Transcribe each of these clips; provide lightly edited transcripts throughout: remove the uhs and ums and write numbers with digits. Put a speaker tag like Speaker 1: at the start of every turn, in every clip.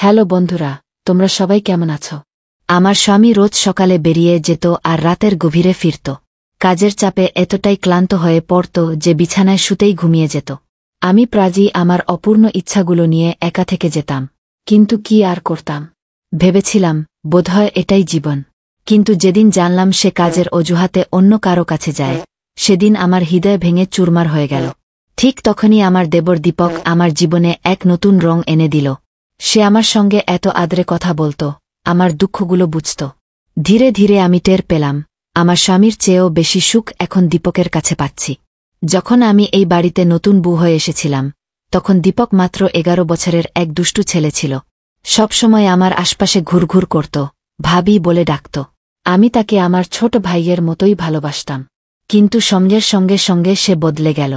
Speaker 1: Hello বন্ধুরা, তোমরা সবাই কেমন আছো? আমার স্বামী রোজ সকালে বেরিয়ে যেত আর রাতের গভীরে ফিরত। কাজের চাপে এতটাই ক্লান্ত হয়ে পড়ত যে বিছানায় শুতেই ঘুমিয়ে যেত। আমি প্রায়ই আমার অপূর্ণ ইচ্ছাগুলো নিয়ে একা থেকে যেতাম। কিন্তু কি আর করতাম? ভেবেছিলাম বোধহয় এটাই জীবন। কিন্তু যেদিন জানলাম সে কাজের অজুহাতে অন্য কারো কাছে যায়, সেদিন আমার হৃদয় ভেঙে চুরমার হয়ে গেল। ঠিক তখনই আমার দেবর দীপক আমার জীবনে এক নতুন রং এনে দিল। সে আমার সঙ্গে এত আদরে কথা বলত, আমার দুঃখগুলো বুঝত। ধীরে ধীরে আমি টের পেলাম, আমার স্বামীর চেয়েও বেশি সুখ এখন দীপকের কাছে পাচ্ছি। যখন আমি এই বাড়িতে নতুন বউ হয়ে এসেছিলাম, তখন দীপক মাত্র 11 বছরের এক দুষ্টু ছেলে ছিল। সবসময় আমার আশপাশে ঘুরঘুর করত, ভাবি বলে ডাকত। আমি তাকে আমার ছোট ভাইয়ের মতোই ভালোবাসতাম। কিন্তু সময়ের সঙ্গে সঙ্গে সে বদলে গেল।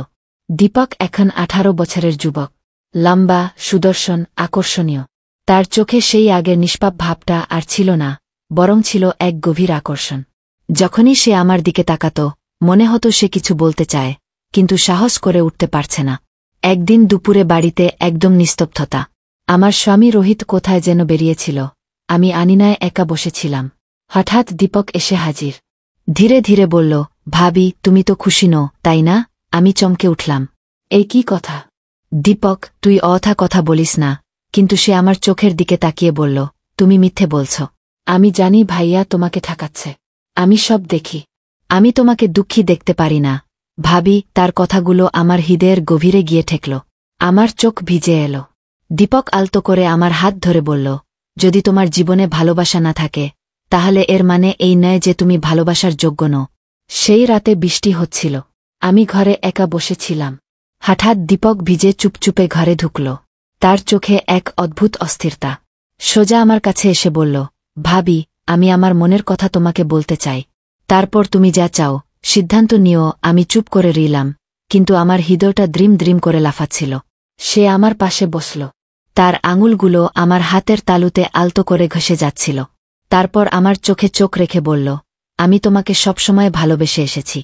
Speaker 1: দীপক এখন 18 বছরের যুবক, লম্বা, সুদর্শন, আকর্ষণীয়। তার চোখে সেই আগের নিষ্পাপ ভাবটা আর ছিল না, বরং ছিল এক গভীর আকর্ষণ। যখনই সে আমার দিকে তাকাত, মনে হতো সে কিছু বলতে চায়, কিন্তু সাহস করে উঠতে পারছে না। একদিন দুপুরে বাড়িতে একদম নিস্তব্ধতা। আমার স্বামী রোহিত কোথায় যেন বেরিয়েছিল, আমি আনিনায় একা বসেছিলাম। হঠাৎ দীপক এসে হাজির। ধীরে ধীরে বলল, ভাবি তুমি তো খুশি নও, তাই না? আমি চমকে উঠলাম। এই কি কথা? দীপক, তুই কথা বলিস না। কিন্তু সে আমার চোখের দিকে তাকিয়ে বলল, তুমি মিথ্যে বলছ। আমি জানি ভাইয়া তোমাকে ঠকাচ্ছে। আমি সব দেখি। আমি তোমাকে দুঃখী দেখতে পারি না। ভাবি, তার কথাগুলো আমার হৃদয়ের গভীরে গিয়ে ঠেকল। আমার চোখ ভিজে এলো। দীপক আলতো করে আমার হাত ধরে বলল, যদি তোমার জীবনে ভালোবাসা না থাকে, তাহলে এর মানে এই নয় যে তুমি ভালোবাসার যোগ্য নও। সেই রাতে বৃষ্টি হচ্ছিল। আমি ঘরে একা বসেছিলাম। হঠাৎ দীপক ভিজে চুপচুপে ঘরে ঢুকল। তার চোখে এক অদ্ভুত অস্থিরতা। সোজা আমার কাছে এসে বলল, ভাবি, আমি আমার মনের কথা তোমাকে বলতে চাই। তারপর তুমি যা চাও, সিদ্ধান্ত নিও। আমি চুপ করে রইলাম, কিন্তু আমার হৃদয়টা দ্রিম দ্রিম করে লাফাচ্ছিল। সে আমার পাশে বসল। তার আঙুলগুলো আমার হাতের তালুতে আলতো করে ঘষে যাচ্ছিল। তারপর আমার চোখে চোখ রেখে বলল, আমি তোমাকে সবসময় ভালোবেসে এসেছি।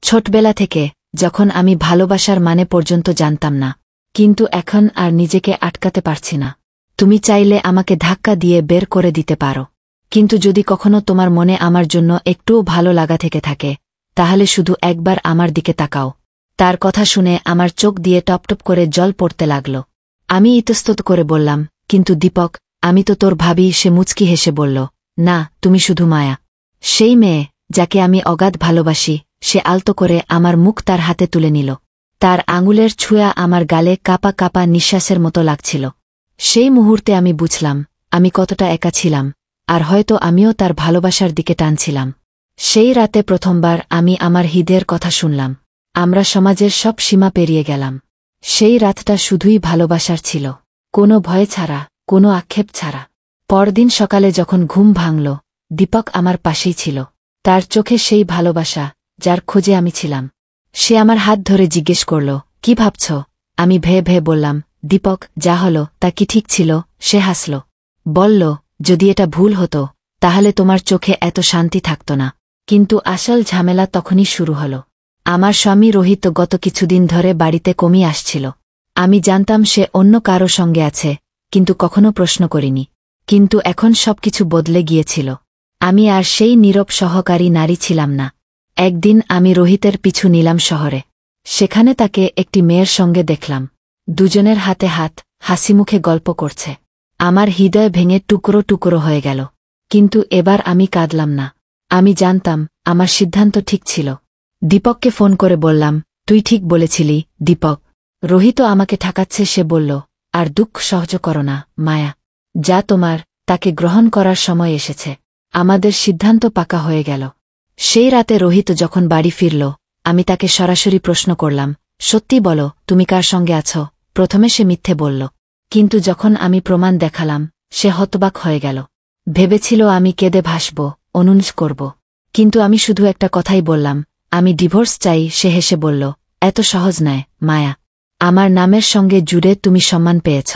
Speaker 1: ছোটবেলা থেকে, যখন আমি ভালোবাসার মানে পর্যন্ত জানতাম না। কিন্তু এখন আর নিজেকে আটকাতে পারছি না। তুমি চাইলে আমাকে ধাক্কা দিয়ে বের করে দিতে পারো। কিন্তু যদি কখনো তোমার মনে আমার জন্য একটুও ভালো লাগা থেকে থাকে, তাহলে শুধু একবার আমার দিকে তাকাও। তার কথা শুনে আমার চোখ দিয়ে টপটপ করে জল পড়তে লাগল। আমি ইতস্তত করে বললাম, কিন্তু দীপক, আমি তো তোর ভাবি। সে মুচকি হেসে বলল, না, তুমি শুধু মায়া। সেই মেয়ে, যাকে আমি অগাধ ভালোবাসি। সে আলতো করে আমার মুখ তার হাতে তুলে নিল। তার আঙুলের ছুঁয়া আমার গালে কাপা কাপা নিঃশ্বাসের মতো লাগছিল। সেই মুহূর্তে আমি বুঝলাম, আমি কতটা একা ছিলাম, আর হয়তো আমিও তার ভালোবাসার দিকে টানছিলাম। সেই রাতে প্রথমবার আমি আমার হৃদয়ের কথা শুনলাম। আমরা সমাজের সব সীমা পেরিয়ে গেলাম। সেই রাতটা শুধুই ভালোবাসার ছিল, কোনো ভয় ছাড়া, কোনো আক্ষেপ ছাড়া। পরদিন সকালে যখন ঘুম ভাঙল, দীপক আমার পাশেই ছিল। তার চোখে সেই ভালোবাসা, যার খোঁজে আমি ছিলাম। সে আমার হাত ধরে জিজ্ঞেস করল, কি ভাবছ? আমি ভেয়ে ভেয়ে বললাম, দীপক, যা হলো তা কি ঠিক ছিল? সে হাসল। বলল, যদি এটা ভুল হতো, তাহলে তোমার চোখে এত শান্তি থাকত না। কিন্তু আসল ঝামেলা তখনই শুরু হল। আমার স্বামী রোহিত গত কিছুদিন ধরে বাড়িতে কমই আসছিল। আমি জানতাম সে অন্য কারো সঙ্গে আছে, কিন্তু কখনো প্রশ্ন করিনি। কিন্তু এখন সবকিছু বদলে গিয়েছিল। আমি আর সেই নীরব সহকারী নারী ছিলাম না। একদিন আমি রোহিতের পিছু নিলাম শহরে। সেখানে তাকে একটি মেয়ের সঙ্গে দেখলাম। দুজনের হাতে হাত, হাসিমুখে গল্প করছে। আমার হৃদয় ভেঙে টুকরো টুকরো হয়ে গেল। কিন্তু এবার আমি কাঁদলাম না। আমি জানতাম, আমার সিদ্ধান্ত ঠিক ছিল। দীপককে ফোন করে বললাম, তুই ঠিক বলেছিলি দীপক। রোহিত আমাকে ঠকাচ্ছে। সে বলল, আর দুঃখ সহ্য করো না, মায়া। যা তোমার, তাকে গ্রহণ করার সময় এসেছে। আমাদের সিদ্ধান্ত পাকা হয়ে গেল। সেই রাতে রোহিত যখন বাড়ি ফিরল, আমি তাকে সরাসরি প্রশ্ন করলাম, সত্যি বলো, তুমি কার সঙ্গে আছো? প্রথমে সে মিথ্যে বলল। কিন্তু যখন আমি প্রমাণ দেখালাম, সে হতবাক হয়ে গেল। ভেবেছিল আমি কেঁদে ভাসব, অনুনয় করব। কিন্তু আমি শুধু একটা কথাই বললাম, আমি ডিভোর্স চাই। সে হেসে বলল, এত সহজ নয়, মায়া। আমার নামের সঙ্গে জুড়ে তুমি সম্মান পেয়েছ।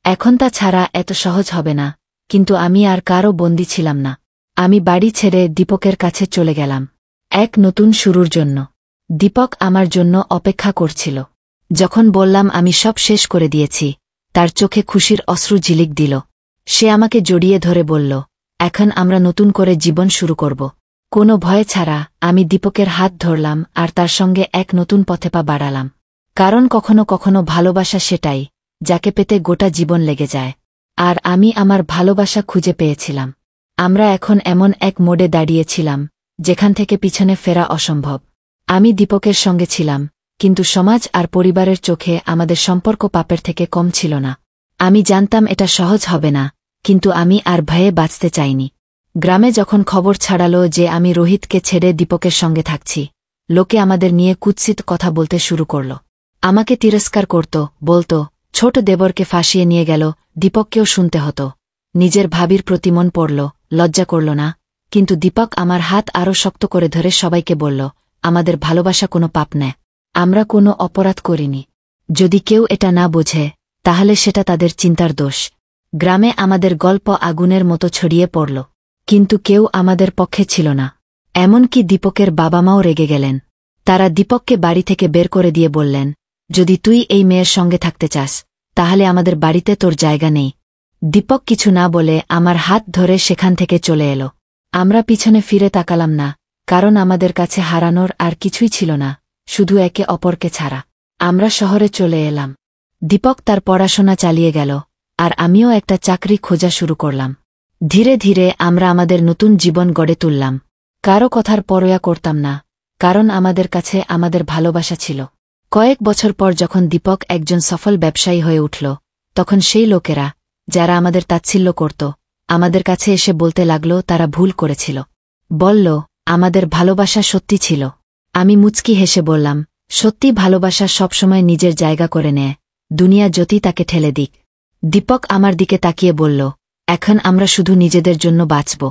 Speaker 1: এখন তা ছাড়া এত সহজ হবে না। কিন্তু আমি আর কারও বন্দী ছিলাম না। আমি বাড়ি ছেড়ে দীপকের কাছে চলে গেলাম, এক নতুন শুরুর জন্য। দীপক আমার জন্য অপেক্ষা করছিল। যখন বললাম আমি সব শেষ করে দিয়েছি, তার চোখে খুশির অশ্রু ঝিলিক দিল। সে আমাকে জড়িয়ে ধরে বলল, এখন আমরা নতুন করে জীবন শুরু করব। কোনো ভয় ছাড়া আমি দীপকের হাত ধরলাম আর তার সঙ্গে এক নতুন পথে পা বাড়ালাম। কারণ কখনো কখনো ভালোবাসা সেটাই, যাকে পেতে গোটা জীবন লেগে যায়। আর আমি আমার ভালোবাসা খুঁজে পেয়েছিলাম। আমরা এখন এমন এক মোড়ে দাঁড়িয়েছিলাম, যেখান থেকে পিছনে ফেরা অসম্ভব। আমি দীপকের সঙ্গে ছিলাম, কিন্তু সমাজ আর পরিবারের চোখে আমাদের সম্পর্ক পাপের থেকে কম ছিল না। আমি জানতাম এটা সহজ হবে না, কিন্তু আমি আর ভয়ে বাঁচতে চাইনি। গ্রামে যখন খবর ছড়ালো যে আমি রোহিতকে ছেড়ে দীপকের সঙ্গে থাকছি, লোকে আমাদের নিয়ে কুৎসিত কথা বলতে শুরু করল। আমাকে তিরস্কার করত, বলত, ছোট দেবরকে ফাঁসিয়ে নিয়ে গেল। দীপককেও শুনতে হতো। নিজের ভাবির প্রতি মন পড়ল, লজ্জা করল না। কিন্তু দীপক আমার হাত আরও শক্ত করে ধরে সবাইকে বলল, আমাদের ভালোবাসা কোনো পাপ নয়। আমরা কোনো অপরাধ করিনি। যদি কেউ এটা না বোঝে, তাহলে সেটা তাদের চিন্তার দোষ। গ্রামে আমাদের গল্প আগুনের মতো ছড়িয়ে পড়ল, কিন্তু কেউ আমাদের পক্ষে ছিল না। এমনকি দীপকের বাবা মাও রেগে গেলেন। তারা দীপককে বাড়ি থেকে বের করে দিয়ে বললেন, যদি তুই এই মেয়ের সঙ্গে থাকতে চাস, তাহলে আমাদের বাড়িতে তোর জায়গা নেই। দীপক কিছু না বলে আমার হাত ধরে সেখান থেকে চলে এলো। আমরা পিছনে ফিরে তাকালাম না, কারণ আমাদের কাছে হারানোর আর কিছুই ছিল না, শুধু একে অপরকে ছাড়া। আমরা শহরে চলে এলাম। দীপক তার পড়াশোনা চালিয়ে গেল, আর আমিও একটা চাকরি খোঁজা শুরু করলাম। ধীরে ধীরে আমরা আমাদের নতুন জীবন গড়ে তুললাম। কারো কথার পরোয়া করতাম না, কারণ আমাদের কাছে আমাদের ভালোবাসা ছিল। কয়েক বছর পর যখন দীপক একজন সফল ব্যবসায়ী হয়ে উঠল, তখন সেই লোকেরা, যারা আমাদের তাচ্ছিল্য করত, আমাদের কাছে এসে বলতে লাগল তারা ভুল করেছিল। বলল, আমাদের ভালোবাসা সত্যি ছিল। আমি মুচকি হেসে বললাম, সত্যি ভালোবাসা সবসময় নিজের জায়গা করে নেয়, দুনিয়া যতই তাকে ঠেলে দিক। দীপক আমার দিকে তাকিয়ে বলল, এখন আমরা শুধু নিজেদের জন্য বাঁচব,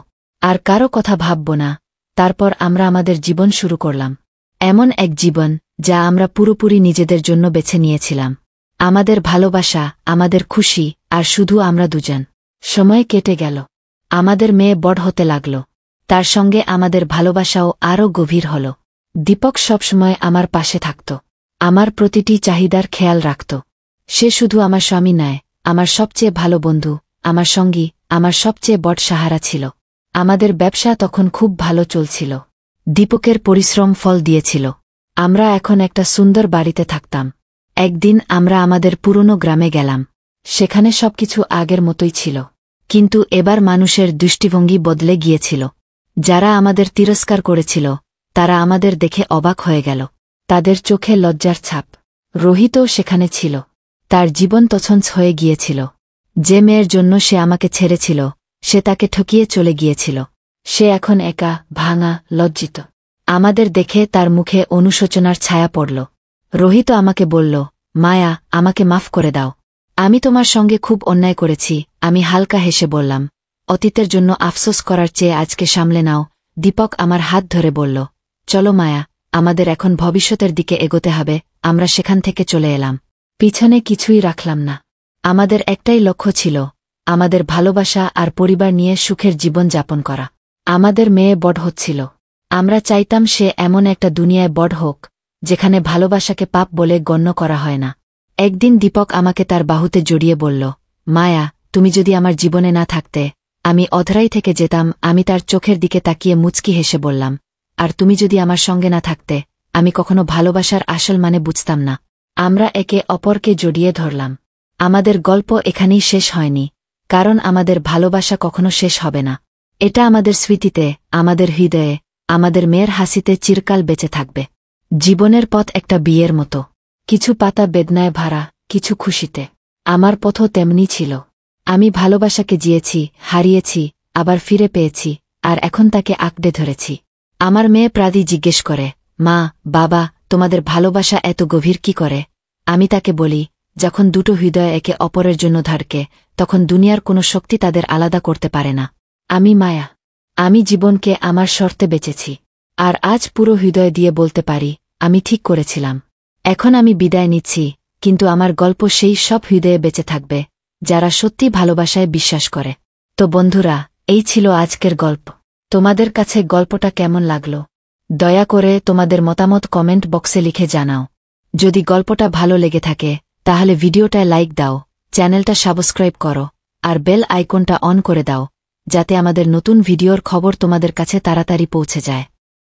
Speaker 1: আর কারো কথা ভাবব না। তারপর আমরা আমাদের জীবন শুরু করলাম। এমন এক জীবন, যা আমরা পুরোপুরি নিজেদের জন্য বেছে নিয়েছিলাম। আমাদের ভালোবাসা, আমাদের খুশি, আর শুধু আমরা দুজন। সময় কেটে গেল। আমাদের মেয়ে বড় হতে লাগল। তার সঙ্গে আমাদের ভালোবাসাও আরও গভীর হল। দীপক সবসময় আমার পাশে থাকত। আমার প্রতিটি চাহিদার খেয়াল রাখত। সে শুধু আমার স্বামী নয়, আমার সবচেয়ে ভালো বন্ধু, আমার সঙ্গী, আমার সবচেয়ে বড় সাহারা ছিল। আমাদের ব্যবসা তখন খুব ভালো চলছিল। দীপকের পরিশ্রম ফল দিয়েছিল। আমরা এখন একটা সুন্দর বাড়িতে থাকতাম। একদিন আমরা আমাদের পুরনো গ্রামে গেলাম। সেখানে সবকিছু আগের মতোই ছিল, কিন্তু এবার মানুষের দৃষ্টিভঙ্গি বদলে গিয়েছিল। যারা আমাদের তিরস্কার করেছিল, তারা আমাদের দেখে অবাক হয়ে গেল। তাদের চোখে লজ্জার ছাপ। রোহিতও সেখানে ছিল। তার জীবন তছনছ হয়ে গিয়েছিল। যে মেয়ের জন্য সে আমাকে ছেড়েছিল, সে তাকে ঠকিয়ে চলে গিয়েছিল। সে এখন একা, ভাঙা, লজ্জিত। আমাদের দেখে তার মুখে অনুশোচনার ছায়া পড়ল। রোহিত আমাকে বলল, মায়া, আমাকে মাফ করে দাও। আমি তোমার সঙ্গে খুব অন্যায় করেছি। আমি হালকা হেসে বললাম, অতীতের জন্য আফসোস করার চেয়ে আজকে সামলে নাও। দীপক আমার হাত ধরে বলল, চলো মায়া, আমাদের এখন ভবিষ্যতের দিকে এগোতে হবে। আমরা সেখান থেকে চলে এলাম। পিছনে কিছুই রাখলাম না। আমাদের একটাই লক্ষ্য ছিল, আমাদের ভালোবাসা আর পরিবার নিয়ে সুখের জীবন যাপন করা। আমাদের মেয়ে বড় হচ্ছিল। আমরা চাইতাম সে এমন একটা দুনিয়ায় বড় হোক, যেখানে ভালোবাসাকে পাপ বলে গণ্য করা হয় না। একদিন দীপক আমাকে তার বাহুতে জড়িয়ে বলল, মায়া, তুমি যদি আমার জীবনে না থাকতে, আমি অধরাই থেকে যেতাম। আমি তার চোখের দিকে তাকিয়ে মুচকি হেসে বললাম, আর তুমি যদি আমার সঙ্গে না থাকতে, আমি কখনো ভালোবাসার আসল মানে বুঝতাম না। আমরা একে অপরকে জড়িয়ে ধরলাম। আমাদের গল্প এখানেই শেষ হয়নি, কারণ আমাদের ভালোবাসা কখনো শেষ হবে না। এটা আমাদের স্মৃতিতে, আমাদের হৃদয়ে, আমাদের মেয়ের হাসিতে চিরকাল বেঁচে থাকবে। জীবনের পথ একটা বিয়ের মতো, কিছু পাতা বেদনায় ভরা, কিছু খুশিতে। আমার পথও তেমনি ছিল। আমি ভালোবাসাকে জিয়েছি, হারিয়েছি, আবার ফিরে পেয়েছি, আর এখন তাকে আঁকড়ে ধরেছি। আমার মেয়ে প্রাদি জিজ্ঞেস করে, মা, বাবা, তোমাদের ভালোবাসা এত গভীর কি করে? আমি তাকে বলি, যখন দুটো হৃদয় একে অপরের জন্য ধড়কে, তখন দুনিয়ার কোনো শক্তি তাদের আলাদা করতে পারে না। আমি মায়া। আমি জীবনকে আমার শর্তে বেচেছি। আর আজ পুরো হৃদয় দিয়ে বলতে পারি, আমি ঠিক করেছিলাম। এখন আমি বিদায় নিচ্ছি, কিন্তু আমার গল্প সেই সব হৃদয়ে বেঁচে থাকবে, যারা সত্যি ভালোবাসায় বিশ্বাস করে। তো বন্ধুরা, এই ছিল আজকের গল্প। তোমাদের কাছে গল্পটা কেমন লাগলো? দয়া করে তোমাদের মতামত কমেন্ট বক্সে লিখে জানাও। যদি গল্পটা ভালো লেগে থাকে, তাহলে ভিডিওটায় লাইক দাও, চ্যানেলটা সাবস্ক্রাইব করো, আর বেল আইকনটা অন করে দাও যাতে আমাদের নতুন ভিডিওর খবর তোমাদের কাছে তাড়াতাড়ি পৌঁছে যায়।